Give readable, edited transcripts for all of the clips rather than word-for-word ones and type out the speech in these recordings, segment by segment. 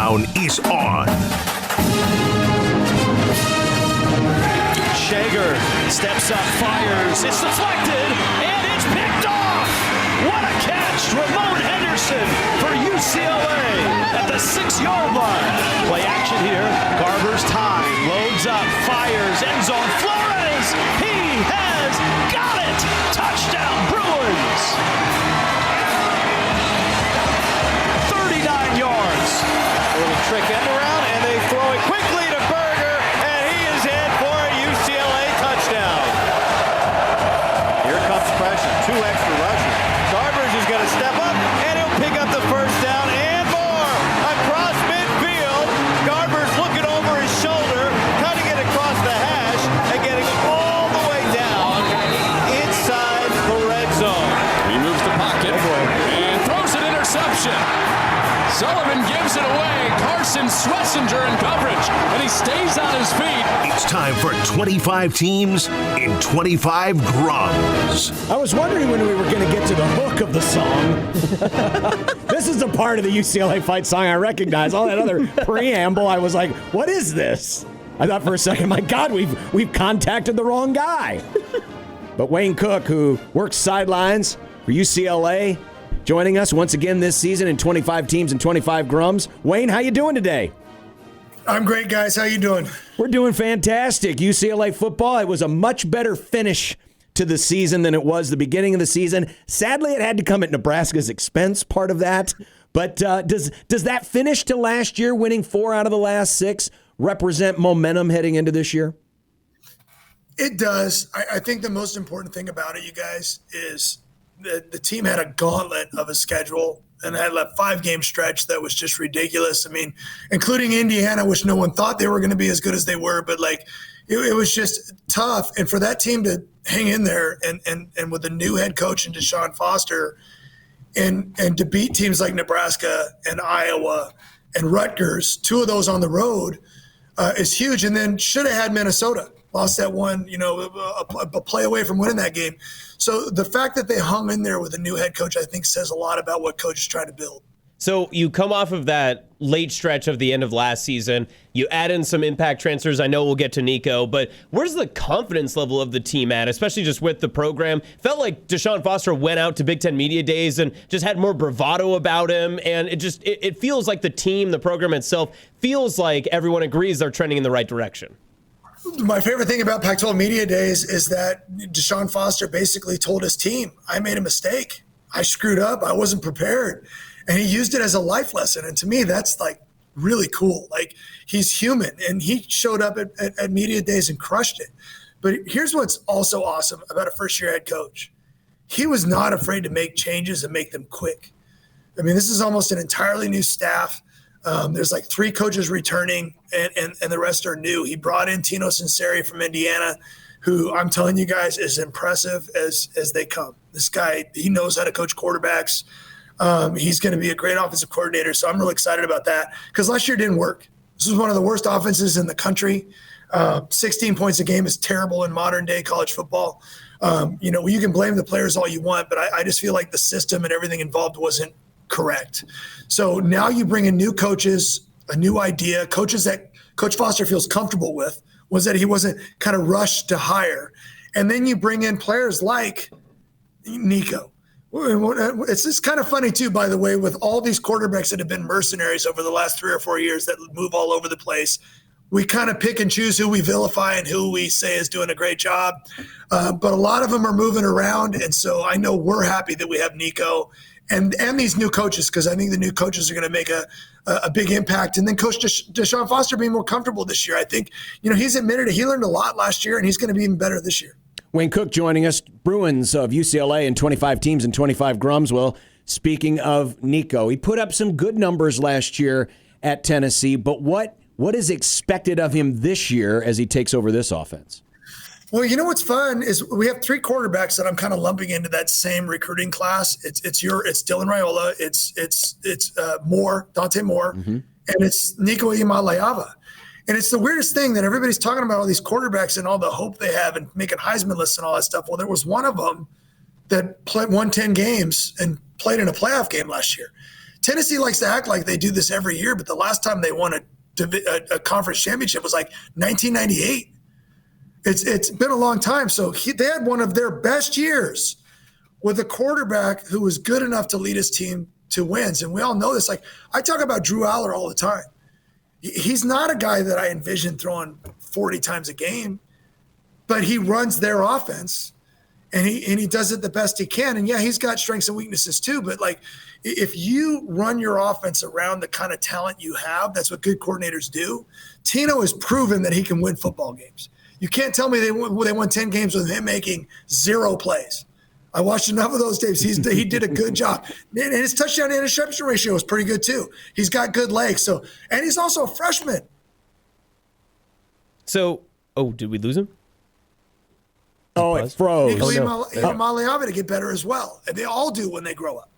countdown is on. Shager steps up, fires, it's deflected, and it's picked off! What a catch! Ramon Henderson for UCLA at the 6-yard line. Play action here, Garber's time, loads up, fires, end zone, Flores! He has got it! Touchdown Bruins! 39 yards. A little trick end around, and they throw it quickly to Berger, and he is in for a UCLA touchdown. Here comes pressure, 2 extra rushers. Garbers is going to step up, and he'll pick up the first down and more. Across midfield, Garbers looking over his shoulder, cutting it across the hash, and getting it all the way down inside the red zone. He moves the pocket and throws an interception. Sullivan gives it away. Carson Schlesinger in coverage, and he stays on his feet. It's time for 25 teams in 25 Grums. I was wondering when we were going to get to the hook of the song. This is the part of the UCLA fight song I recognize. All that other preamble, I was like, what is this? I thought for a second, my God, we've contacted the wrong guy. But Wayne Cook, who works sidelines for UCLA, joining us once again this season in 25 teams and 25 Grums. Wayne, how you doing today? I'm great, guys. How you doing? We're doing fantastic. UCLA football, it was a much better finish to the season than it was the beginning of the season. Sadly, it had to come at Nebraska's expense, part of that. But does that finish to last year, winning 4 out of the last 6, represent momentum heading into this year? It does. I think the most important thing about it, you guys, is the team had a gauntlet of a schedule and had a 5-game stretch that was just ridiculous. I mean, including Indiana, which no one thought they were going to be as good as they were, but it was just tough. And for that team to hang in there and with a new head coach and Deshaun Foster and to beat teams like Nebraska and Iowa and Rutgers, 2 of those on the road, is huge. And then should have had Minnesota. Lost that one, a play away from winning that game. So the fact that they hung in there with a new head coach, I think, says a lot about what coach is trying to build. So you come off of that late stretch of the end of last season. You add in some impact transfers. I know we'll get to Nico, but where's the confidence level of the team at, especially just with the program? Felt like Deshaun Foster went out to Big Ten Media Days and just had more bravado about him. And it feels like the team, the program itself, feels like everyone agrees they're trending in the right direction. My favorite thing about Pac-12 Media Days is that Deshaun Foster basically told his team, I made a mistake. I screwed up. I wasn't prepared. And he used it as a life lesson. And to me, that's really cool. He's human. And he showed up at Media Days and crushed it. But here's what's also awesome about a first-year head coach. He was not afraid to make changes and make them quick. I mean, this is almost an entirely new staff. There's 3 coaches returning, and the rest are new. He brought in Tino Sinceri from Indiana, who I'm telling you guys is impressive as they come. This guy, he knows how to coach quarterbacks. He's going to be a great offensive coordinator, so I'm really excited about that because last year didn't work. This was one of the worst offenses in the country. 16 points a game is terrible in modern-day college football. You can blame the players all you want, but I just feel like the system and everything involved wasn't correct. So now you bring in new coaches, a new idea, coaches that Coach Foster feels comfortable with, was that he wasn't kind of rushed to hire. And then you bring in players like Nico. It's just kind of funny too, by the way, with all these quarterbacks that have been mercenaries over the last 3 or 4 years that move all over the place. We kind of pick and choose who we vilify and who we say is doing a great job. But a lot of them are moving around. And so I know we're happy that we have Nico and these new coaches, because I think the new coaches are going to make a big impact. And then Coach Deshaun Foster being more comfortable this year. I think, he's admitted it. He learned a lot last year, and he's going to be even better this year. Wayne Cook joining us, Bruins of UCLA in 25 teams and 25 Grums. Well, speaking of Nico, he put up some good numbers last year at Tennessee, but what is expected of him this year as he takes over this offense? Well, what's fun is we have 3 quarterbacks that I'm kind of lumping into that same recruiting class. It's Dylan Raiola, it's Moore, Dante Moore, and it's Nico Iamaleava. And it's the weirdest thing that everybody's talking about all these quarterbacks and all the hope they have and making Heisman lists and all that stuff. Well, there was one of them that won 10 games and played in a playoff game last year. Tennessee likes to act like they do this every year, but the last time they won a conference championship was like 1998. It's been a long time. So they had one of their best years with a quarterback who was good enough to lead his team to wins. And we all know this. Like, I talk about Drew Aller all the time. He's not a guy that I envision throwing 40 times a game, but he runs their offense and he does it the best he can. And yeah, he's got strengths and weaknesses too. But like, if you run your offense around the kind of talent you have, that's what good coordinators do. Tino has proven that he can win football games. You can't tell me they won 10 games with him making 0 plays. I watched enough of those tapes. He did a good job. And his touchdown to interception ratio is pretty good too. He's got good legs. So, and he's also a freshman. So, did we lose him? Oh, it froze. Maliavi to get better as well. And they all do when they grow up.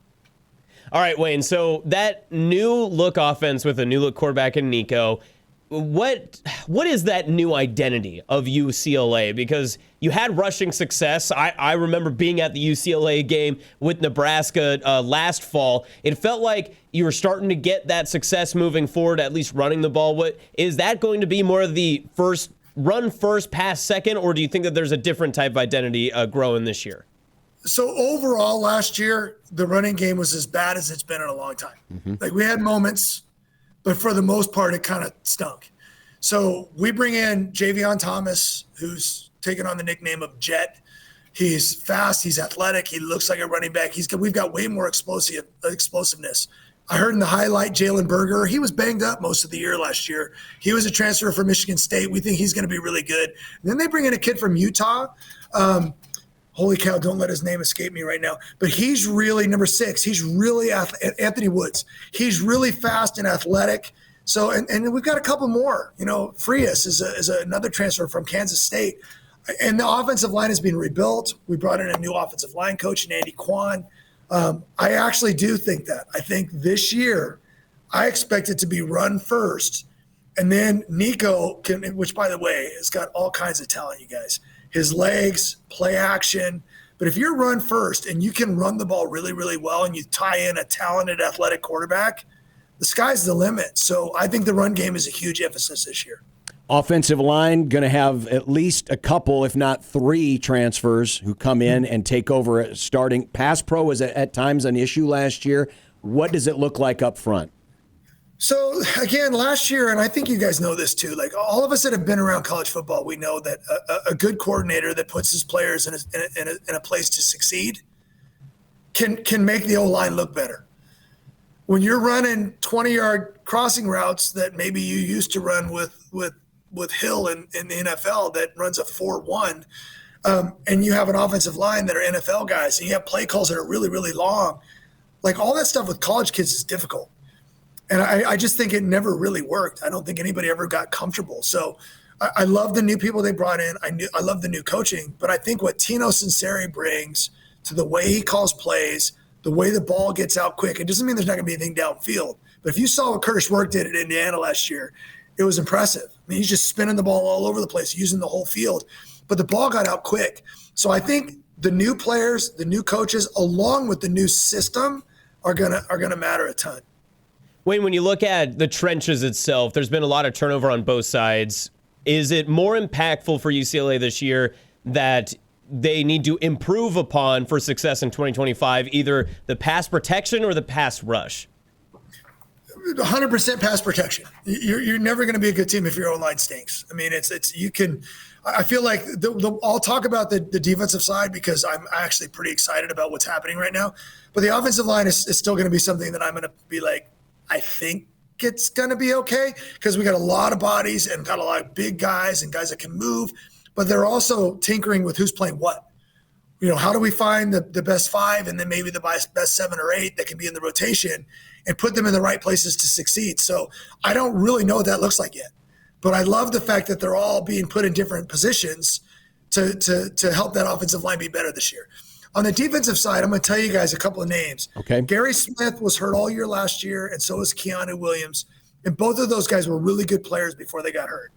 All right, Wayne. So that new look offense with a new look quarterback in Nico, what is that new identity of UCLA? Because you had rushing success. I remember being at the UCLA game with Nebraska last fall. It felt like you were starting to get that success moving forward, at least running the ball. What is that going to be more of the first run first, pass second, or do you think that there's a different type of identity growing this year? So overall, last year, the running game was as bad as it's been in a long time. Mm-hmm. Like, we had moments, but for the most part, it kind of stunk. So we bring in Javion Thomas, who's taken on the nickname of Jet. He's fast. He's athletic. He looks like a running back. We've got way more explosiveness. I heard in the highlight, Jalen Berger, he was banged up most of the year last year. He was a transfer from Michigan State. We think he's going to be really good. And then they bring in a kid from Utah. Holy cow, don't let his name escape me right now. But he's really number 6. He's really Anthony Woods. He's really fast and athletic. So, and we've got a couple more. Frias is another transfer from Kansas State. And the offensive line has been rebuilt. We brought in a new offensive line coach, Andy Kwan. I actually do think that. I think this year, I expect it to be run first. And then Nico, which, by the way, has got all kinds of talent, you guys. His legs, play action. But if you're run first and you can run the ball really, really well and you tie in a talented athletic quarterback, the sky's the limit. So I think the run game is a huge emphasis this year. Offensive line going to have at least a couple, if not 3 transfers who come in and take over starting. Pass pro was at times an issue last year. What does it look like up front? So, again, last year, and I think you guys know this too, like all of us that have been around college football, we know that a good coordinator that puts his players in a place to succeed can make the O-line look better. When you're running 20-yard crossing routes that maybe you used to run with Hill in the NFL that runs a 4-1, and you have an offensive line that are NFL guys, and you have play calls that are really, really long, like all that stuff with college kids is difficult. And I just think it never really worked. I don't think anybody ever got comfortable. So I love the new people they brought in. I love the new coaching. But I think what Tino Sinceri brings to the way he calls plays, the way the ball gets out quick, it doesn't mean there's not going to be anything downfield. But if you saw what Curtis Work did at Indiana last year, it was impressive. I mean, he's just spinning the ball all over the place, using the whole field. But the ball got out quick. So I think the new players, the new coaches, along with the new system are gonna matter a ton. Wayne, when you look at the trenches itself, there's been a lot of turnover on both sides. Is it more impactful for UCLA this year that they need to improve upon for success in 2025, either the pass protection or the pass rush? 100% pass protection. You're never going to be a good team if your O-line stinks. I mean, you can. I feel like I'll talk about the defensive side because I'm actually pretty excited about what's happening right now. But the offensive line is still going to be something that I'm going to be like, I think it's going to be okay because we got a lot of bodies and got a lot of big guys and guys that can move, but they're also tinkering with who's playing what. How do we find the best 5 and then maybe the best 7 or 8 that can be in the rotation and put them in the right places to succeed? So I don't really know what that looks like yet, but I love the fact that they're all being put in different positions to help that offensive line be better this year. On the defensive side, I'm going to tell you guys a couple of names. Okay. Gary Smith was hurt all year last year, and so was Keanu Williams. And both of those guys were really good players before they got hurt.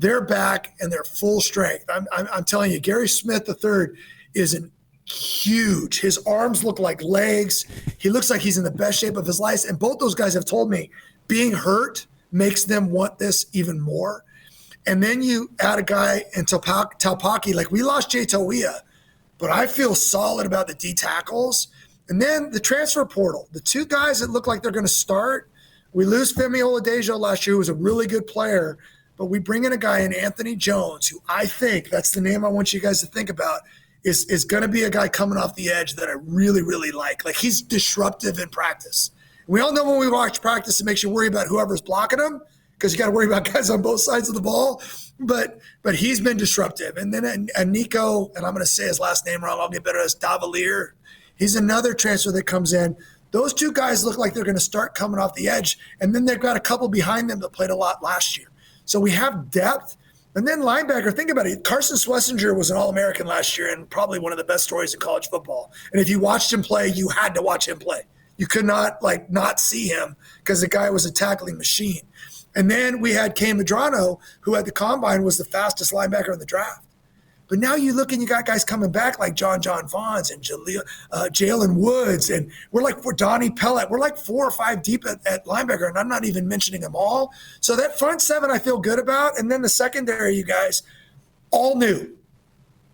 They're back, and they're full strength. I'm telling you, Gary Smith III is an huge. His arms look like legs. He looks like he's in the best shape of his life. And both those guys have told me being hurt makes them want this even more. And then you add a guy in Taupaki, like we lost Jay Toia, but I feel solid about the D tackles. And then the transfer portal, the two guys that look like they're going to start. We lose Femi Oladejo last year, who was a really good player, but we bring in a guy in Anthony Jones, who I think, that's the name I want you guys to think about, is going to be a guy coming off the edge that I really, really like. Like, he's disruptive in practice. We all know when we watch practice, it makes you worry about whoever's blocking him, because you got to worry about guys on both sides of the ball. But he's been disruptive. And then Nico, and I'm going to say his last name wrong, I'll get better, as Davalier. He's another transfer that comes in. Those two guys look like they're going to start coming off the edge. And then they've got a couple behind them that played a lot last year. So we have depth. And then linebacker, think about it. Carson Schlesinger was an All-American last year and probably one of the best stories in college football. And if you watched him play, you had to watch him play. You could not not see him because the guy was a tackling machine. And then we had Kane Medrano, who at the Combine was the fastest linebacker in the draft. But now you look and you got guys coming back like John Vaughns and Jalen Woods, and we're Donnie Pellet. We're like 4 or 5 deep at linebacker, and I'm not even mentioning them all. So that front seven I feel good about. And then the secondary, you guys, all new.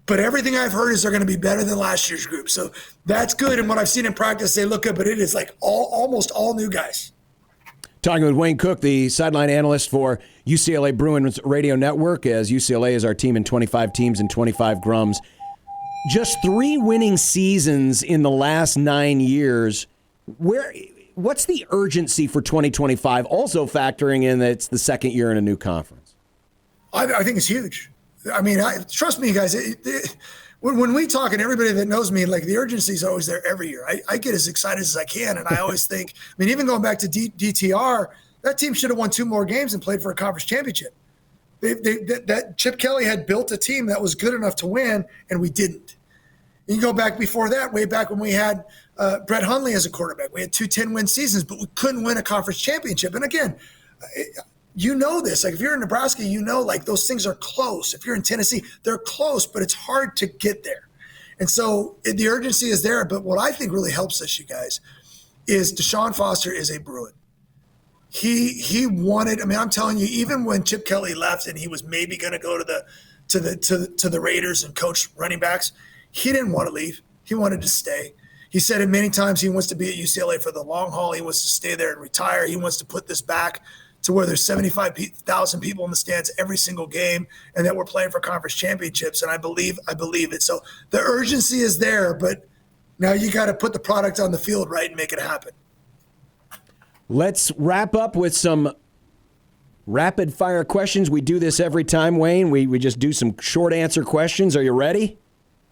But everything I've heard is they're going to be better than last year's group. So that's good. And what I've seen in practice, they look good, but it is like almost all new guys. Talking with Wayne Cook, the sideline analyst for UCLA Bruins Radio Network, as UCLA is our team in 25 teams and 25 Grums. Just 3 winning seasons in the last 9 years. What's the urgency for 2025, also factoring in that it's the second year in a new conference? I think it's huge. I mean, trust me, guys, when we talk, and everybody that knows me, like, the urgency is always there every year. I get as excited as I can, and I always think, I mean, even going back to DTR, that team should have won 2 more games and played for a conference championship. That Chip Kelly had built a team that was good enough to win, and we didn't. You can go back before that, way back when we had Brett Hundley as a quarterback. We had 2 10-win seasons, but we couldn't win a conference championship. And again, you know this. Like, if you're in Nebraska, you know, like, those things are close. If you're in Tennessee, they're close, but it's hard to get there. And so the urgency is there. But what I think really helps us, you guys, is Deshaun Foster is a Bruin. He wanted. I mean, I'm telling you, even when Chip Kelly left and he was maybe going to go to the Raiders and coach running backs, he didn't want to leave. He wanted to stay. He said it many times. He wants to be at UCLA for the long haul. He wants to stay there and retire. He wants to put this back to where there's 75,000 people in the stands every single game, and that we're playing for conference championships. And I believe it. So the urgency is there, but now you got to put the product on the field right and make it happen. Let's wrap up with some rapid fire questions. We do this every time, Wayne. We just do some short answer questions. Are you ready?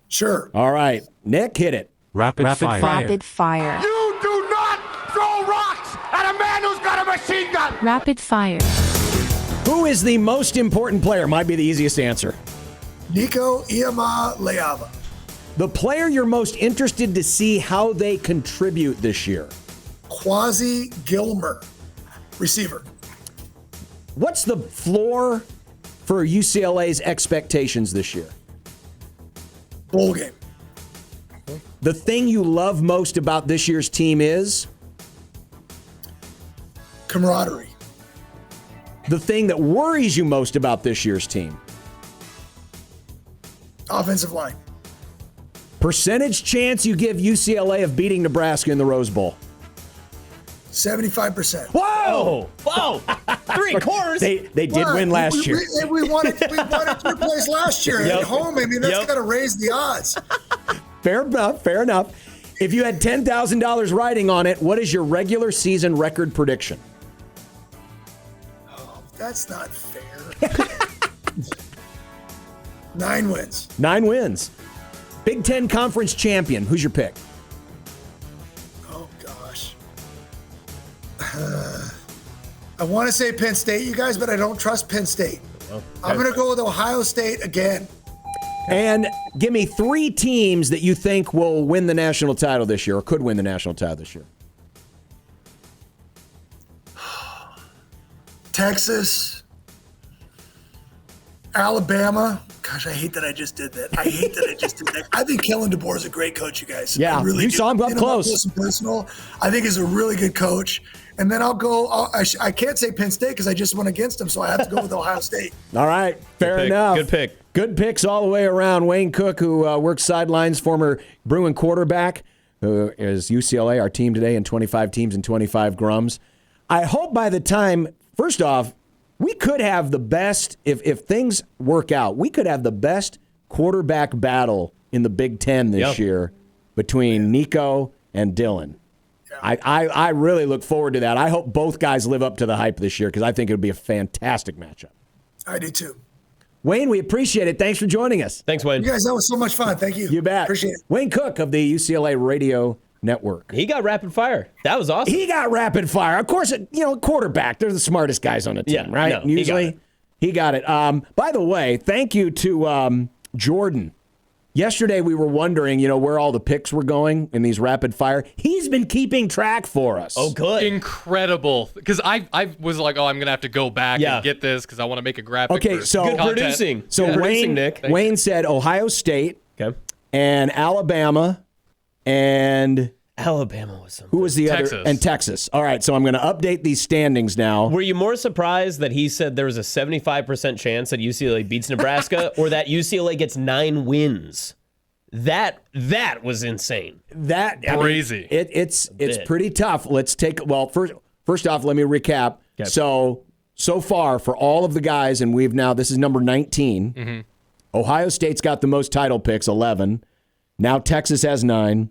Sure. All right. Nick, hit it. Rapid fire. Rapid fire. You do not throw rocks at a man who's got a machine gun. Rapid fire. Who is the most important player? Might be the easiest answer. Nico Iamaleava. The player you're most interested to see how they contribute this year. Quasi Gilmer, receiver. What's the floor for UCLA's expectations this year? Bowl game. The thing you love most about this year's team is? Camaraderie. The thing that worries you most about this year's team? Offensive line. Percentage chance you give UCLA of beating Nebraska in the Rose Bowl? 75%. Whoa! Whoa! 3/4. They did win last year. We won it 3 plays last year at home. I mean, that's got to raise the odds. Fair enough. If you had $10,000 riding on it, what is your regular season record prediction? Oh, that's not fair. 9 wins. 9 wins. Big Ten Conference champion. Who's your pick? Oh, gosh. I want to say Penn State, you guys, but I don't trust Penn State. I'm going to go with Ohio State again. And give me 3 teams that you think will win the national title this year or could win the national title this year. Texas, Alabama. Gosh, I hate that I just did that. I think Kellen DeBoer is a great coach, you guys. Yeah, I really you do. saw him up close. Close and personal. I think he's a really good coach. And then I can't say Penn State because I just went against him, so I have to go with Ohio State. All right, fair enough. Good pick. Good picks all the way around. Wayne Cook, who works sidelines, former Bruin quarterback, who is UCLA, our team today in 25 teams and 25 Grums. I hope by the time, first off, we could have the best, if things work out, we could have the best quarterback battle in the Big Ten this year between Nico and Dylan. I really look forward to that. I hope both guys live up to the hype this year because I think it would be a fantastic matchup. I do too. Wayne, we appreciate it. Thanks for joining us. Thanks, Wayne. You guys, that was so much fun. Thank you. You bet. Appreciate it. Wayne Cook of the UCLA Radio Network. He got rapid fire. That was awesome. He got rapid fire. Of course, quarterback, they're the smartest guys on the team, right? No, Usually, he got it. By the way, thank you to Jordan. Yesterday, we were wondering, where all the picks were going in these rapid fire. He's been keeping track for us. Oh, good. Incredible. Because I was like, I'm going to have to go back and get this because I want to make a graphic. Okay, so good content. producing. So Good Wayne, producing, Nick. Wayne said Ohio State and Alabama and Alabama was something. who was the Texas. other? And Texas. All right, so I'm going to update these standings now. Were you more surprised that he said there was a 75% chance that UCLA beats Nebraska or that UCLA gets 9 wins? That was insane. Crazy. It's pretty tough. Let's take first off, let me recap. Okay. So far for all of the guys, and this is number 19. Mm-hmm. Ohio State's got the most title picks, 11. Now Texas has 9.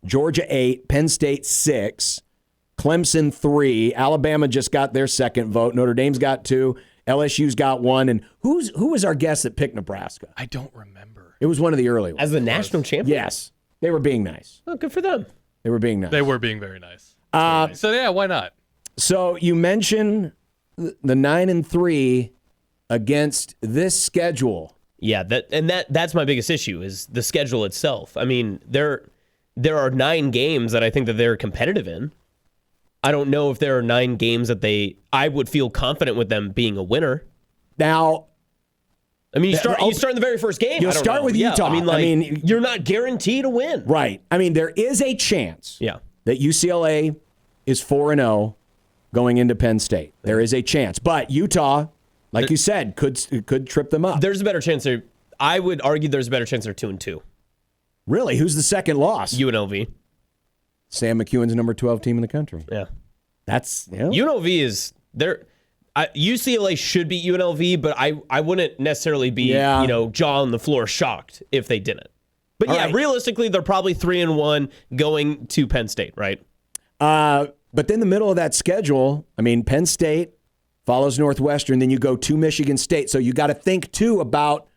Georgia 8, Penn State 6, Clemson 3, Alabama just got their second vote, Notre Dame's got 2, LSU's got 1, and who was our guest that picked Nebraska? I don't remember. It was one of the early ones. As the national champion? Yes. They were being nice. Oh, good for them. They were being nice. They were being very nice. So, yeah, why not? So you mentioned the 9-3 against this schedule. Yeah, that's my biggest issue is the schedule itself. I mean, there are 9 games that I think that they're competitive in. I don't know if there are 9 games that I would feel confident with them being a winner. Now, I mean, you start in the very first game. You'll start with Utah. I mean, you're not guaranteed to win. Right. I mean, there is a chance that UCLA is 4-0 going into Penn State. There is a chance. But Utah, like you said, could trip them up. There's a better chance I would argue there's a better chance they're 2-2. Really? Who's the second loss? UNLV. Sam McEwen's number 12 team in the country. Yeah. That's UNLV is there. UCLA should beat UNLV, but I wouldn't necessarily be jaw on the floor shocked if they didn't. But realistically, they're probably 3-1 going to Penn State, right? But then the middle of that schedule, I mean, Penn State follows Northwestern, then you go to Michigan State. So you got to think too about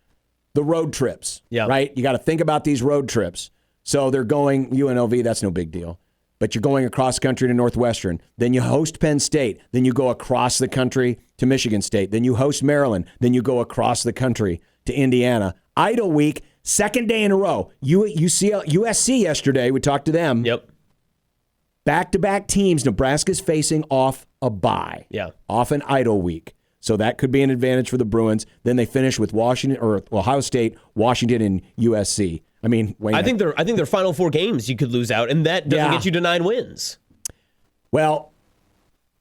the road trips, right? You got to think about these road trips. So they're going UNLV, that's no big deal. But you're going across country to Northwestern. Then you host Penn State. Then you go across the country to Michigan State. Then you host Maryland. Then you go across the country to Indiana. Idle week, second day in a row. USC yesterday, we talked to them. Yep. Back-to-back teams, Nebraska's facing off a bye. Yeah. Off an idle week. So that could be an advantage for the Bruins. Then they finish with Ohio State, Washington, and USC. I mean, Wayne, I think their final 4 games you could lose out, and that doesn't get you to 9 wins. Well,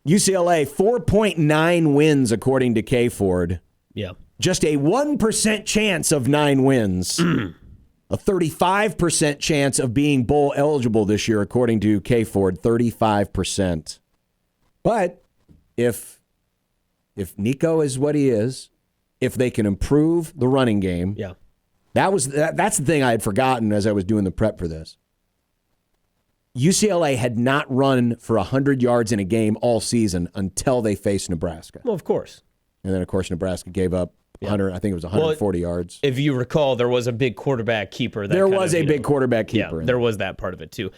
UCLA 4.9 wins according to K Ford. Yeah, just a 1% chance of 9 wins. A 35% chance of being bowl eligible this year according to K Ford. 35%. But if Nico is what he is, if they can improve the running game, that's the thing I had forgotten as I was doing the prep for this. UCLA had not run for 100 yards in a game all season until they faced Nebraska. Well, of course. And then, of course, Nebraska gave up 100. I think it was 140 yards. If you recall, there was a big quarterback keeper. There was a big quarterback keeper. Yeah, there was that part of it too.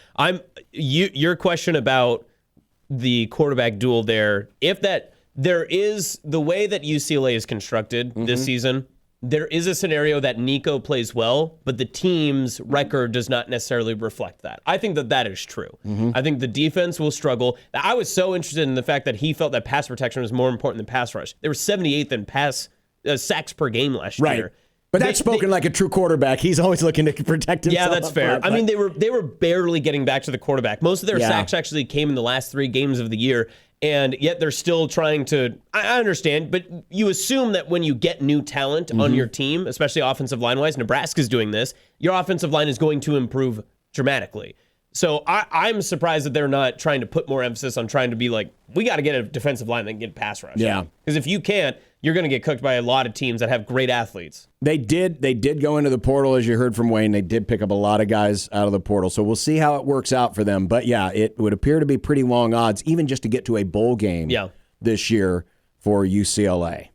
Your question about the quarterback duel there. There is the way that UCLA is constructed this season. There is a scenario that Nico plays well, but the team's record does not necessarily reflect that. I think that is true. I think the defense will struggle. I was so interested in the fact that he felt that pass protection was more important than pass rush. They were 78th in pass sacks per game last right. year. But that's spoken like a true quarterback. He's always looking to protect himself. Yeah, that's fair. I mean, they were barely getting back to the quarterback. Most of their sacks actually came in the last 3 games of the year, and yet they're still trying to. I understand, but you assume that when you get new talent on your team, especially offensive line wise, Nebraska's doing this. Your offensive line is going to improve dramatically. So I'm surprised that they're not trying to put more emphasis on trying to be like, we got to get a defensive line that can get pass rush. Yeah. Because if you can't, you're going to get cooked by a lot of teams that have great athletes. They did go into the portal, as you heard from Wayne. They did pick up a lot of guys out of the portal. So we'll see how it works out for them. But, yeah, it would appear to be pretty long odds, even just to get to a bowl game this year for UCLA.